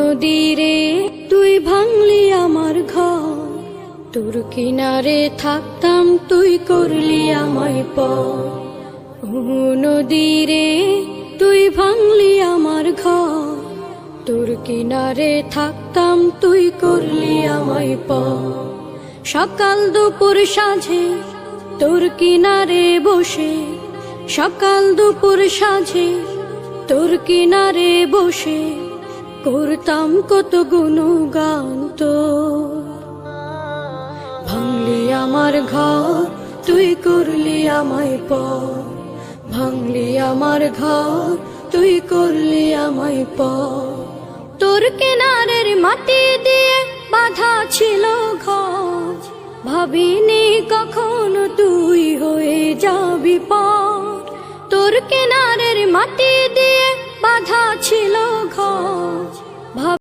নদীরে তুই ভাঙলি আমার ঘর, তোর কিনারে থাকতাম তুই করলি আমায় পর। ও নদীরে তুই ভাঙলি আমার ঘর, তোর কিনারে থাকতাম তুই করলি আমায় পর। সকাল দুপুর সাঁঝে তোর কিনারে বসে, সকাল দুপুর সাঁঝে তোর কিনারে বসে করতাম কত গুণগান তোর। ভাঙলি আমার ঘর তুই করলি আমায় পর, ভাঙলি আমার ঘর তুই করলি আমায় পর। তোর কিনারের মাটি দিয়ে বাঁধা ছিল ঘর, ভাবিনি কখনো তুই হয়ে যাবি পার। তোর কিনারের মাটি দিয়ে বাঁধা ছিল ঘর,